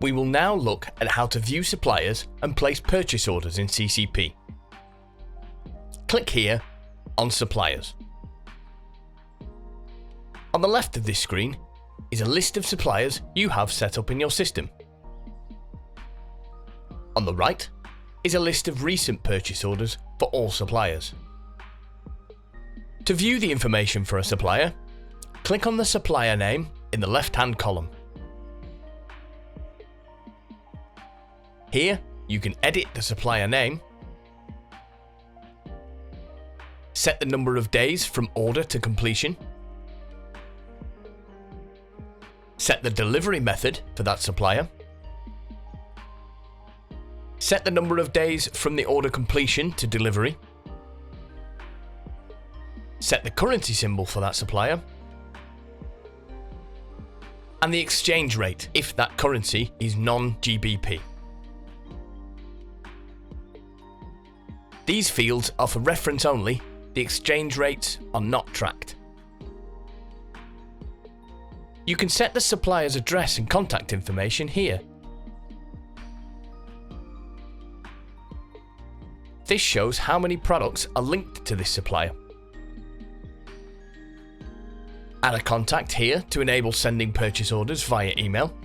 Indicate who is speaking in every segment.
Speaker 1: We will now look at how to view suppliers and place purchase orders in CCP. Click here on Suppliers. On the left of this screen is a list of suppliers you have set up in your system. On the right is a list of recent purchase orders for all suppliers. To view the information for a supplier, click on the supplier name in the left-hand column. Here, you can edit the supplier name, set the number of days from order to completion, set the delivery method for that supplier, set the number of days from the order completion to delivery, set the currency symbol for that supplier, and the exchange rate if that currency is non-GBP. These fields are for reference only, the exchange rates are not tracked. You can set the supplier's address and contact information here. This shows how many products are linked to this supplier. Add a contact here to enable sending purchase orders via email.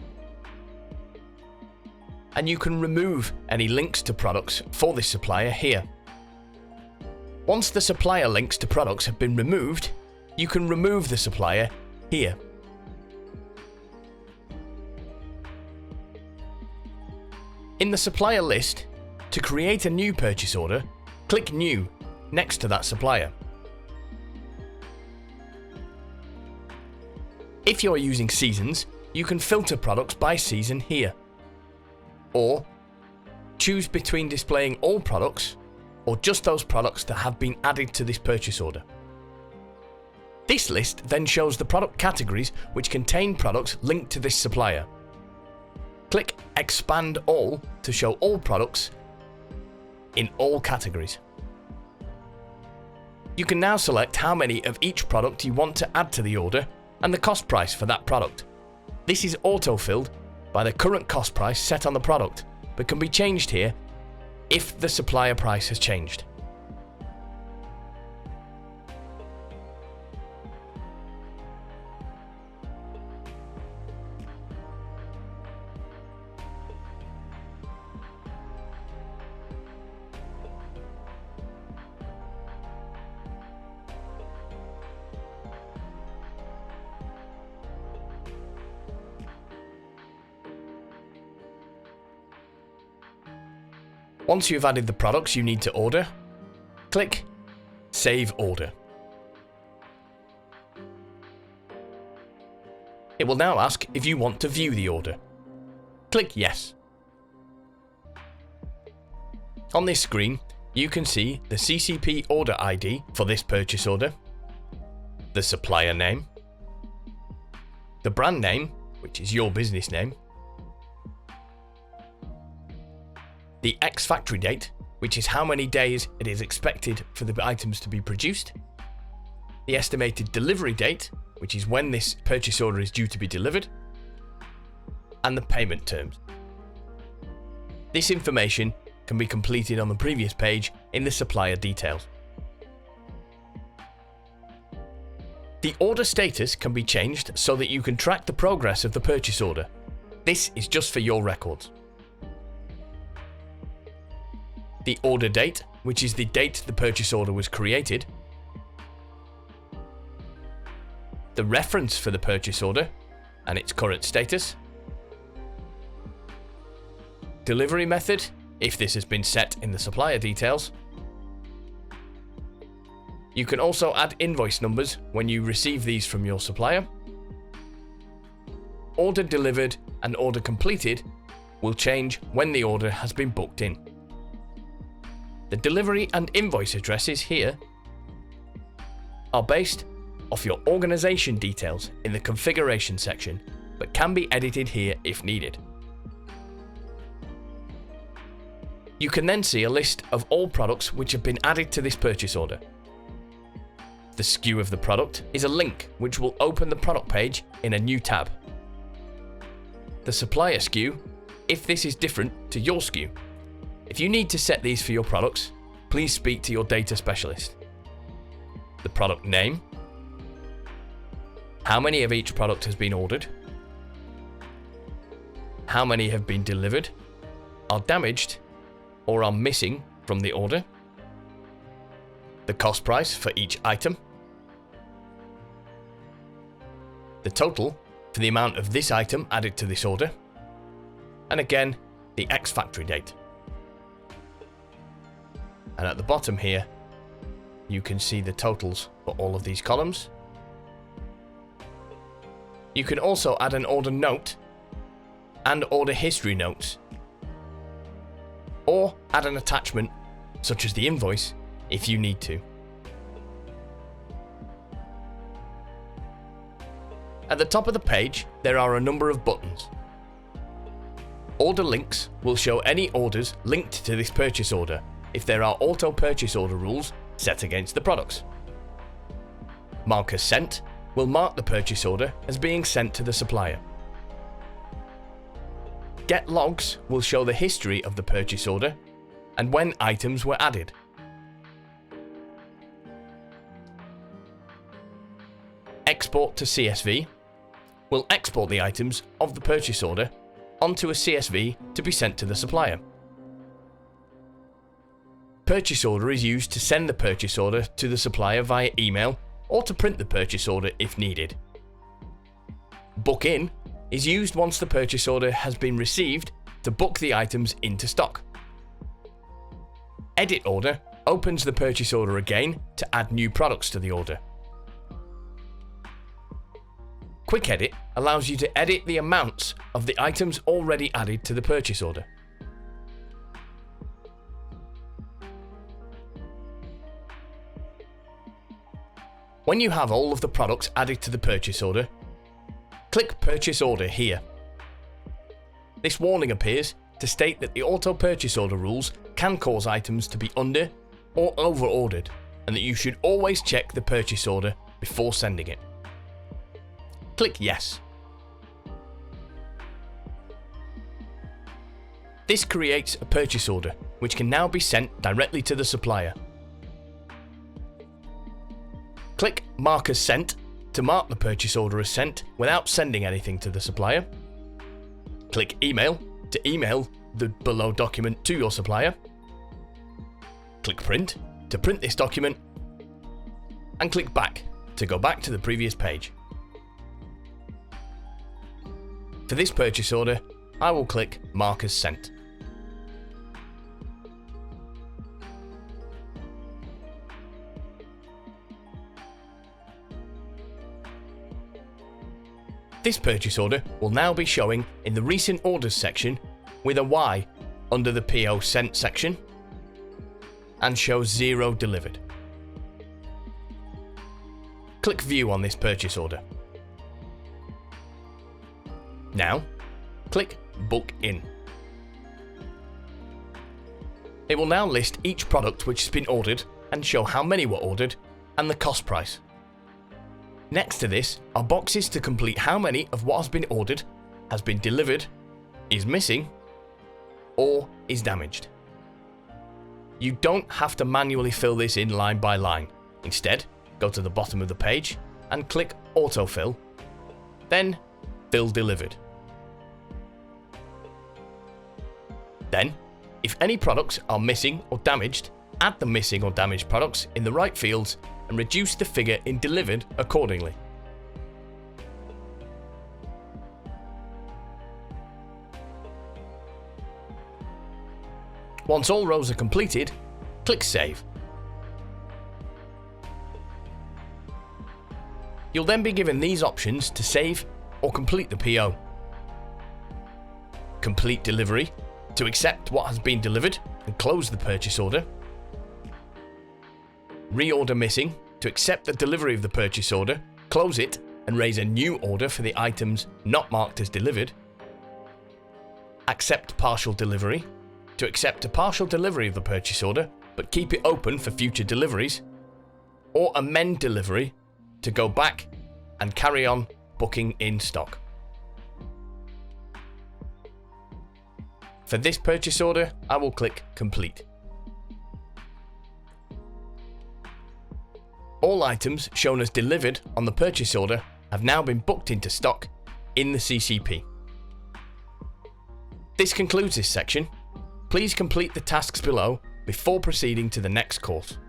Speaker 1: And you can remove any links to products for this supplier here. Once the supplier links to products have been removed, you can remove the supplier here. In the supplier list, to create a new purchase order, click New next to that supplier. If you are using seasons, you can filter products by season here. Or choose between displaying all products or just those products that have been added to this purchase order. This list then shows the product categories which contain products linked to this supplier. Click Expand All to show all products in all categories. You can now select how many of each product you want to add to the order and the cost price for that product. This is auto-filled by the current cost price set on the product, but can be changed here if the supplier price has changed. Once you've added the products you need to order, click Save Order. It will now ask if you want to view the order. Click Yes. On this screen, you can see the CCP order ID for this purchase order, the supplier name, the brand name, which is your business name, the ex-factory date, which is how many days it is expected for the items to be produced, the estimated delivery date, which is when this purchase order is due to be delivered, and the payment terms. This information can be completed on the previous page in the supplier details. The order status can be changed so that you can track the progress of the purchase order. This is just for your records. The order date, which is the date the purchase order was created, the reference for the purchase order and its current status, delivery method, if this has been set in the supplier details. You can also add invoice numbers when you receive these from your supplier. Order delivered and order completed will change when the order has been booked in. The delivery and invoice addresses here are based off your organization details in the configuration section, but can be edited here if needed. You can then see a list of all products which have been added to this purchase order. The SKU of the product is a link which will open the product page in a new tab. The supplier SKU if this is different to your SKU. If you need to set these for your products, please speak to your data specialist. The product name, how many of each product has been ordered, how many have been delivered, are damaged, or are missing from the order, the cost price for each item, the total for the amount of this item added to this order, and again, the ex-factory date. And at the bottom here, you can see the totals for all of these columns. You can also add an order note and order history notes, or add an attachment such as the invoice if you need to. At the top of the page, there are a number of buttons. Order links will show any orders linked to this purchase order if there are auto purchase order rules set against the products. Mark as sent will mark the purchase order as being sent to the supplier. Get logs will show the history of the purchase order and when items were added. Export to CSV will export the items of the purchase order onto a CSV to be sent to the supplier. Purchase order is used to send the purchase order to the supplier via email or to print the purchase order if needed. Book in is used once the purchase order has been received to book the items into stock. Edit order opens the purchase order again to add new products to the order. Quick Edit allows you to edit the amounts of the items already added to the purchase order. When you have all of the products added to the purchase order, click Purchase Order here. This warning appears to state that the auto purchase order rules can cause items to be under or over ordered, and that you should always check the purchase order before sending it. Click Yes. This creates a purchase order which can now be sent directly to the supplier. Click Mark as Sent to mark the purchase order as sent without sending anything to the supplier. Click Email to email the below document to your supplier. Click Print to print this document, and click Back to go back to the previous page. For this purchase order, I will click Mark as Sent. This purchase order will now be showing in the Recent Orders section with a Y under the PO Sent section and shows 0 delivered. Click View on this purchase order. Now, click Book In. It will now list each product which has been ordered and show how many were ordered and the cost price. Next to this are boxes to complete how many of what has been ordered has been delivered, is missing, or is damaged. You don't have to manually fill this in line by line. Instead, go to the bottom of the page and click Autofill, then Fill Delivered. Then, if any products are missing or damaged, add the missing or damaged products in the right fields and reduce the figure in delivered accordingly. Once all rows are completed, click Save. You'll then be given these options to save or complete the PO. Complete delivery to accept what has been delivered and close the purchase order. Reorder missing to accept the delivery of the purchase order, close it and raise a new order for the items not marked as delivered. Accept partial delivery to accept a partial delivery of the purchase order but keep it open for future deliveries. Or amend delivery to go back and carry on booking in stock. For this purchase order, I will click Complete. All items shown as delivered on the purchase order have now been booked into stock in the CCP. This concludes this section. Please complete the tasks below before proceeding to the next course.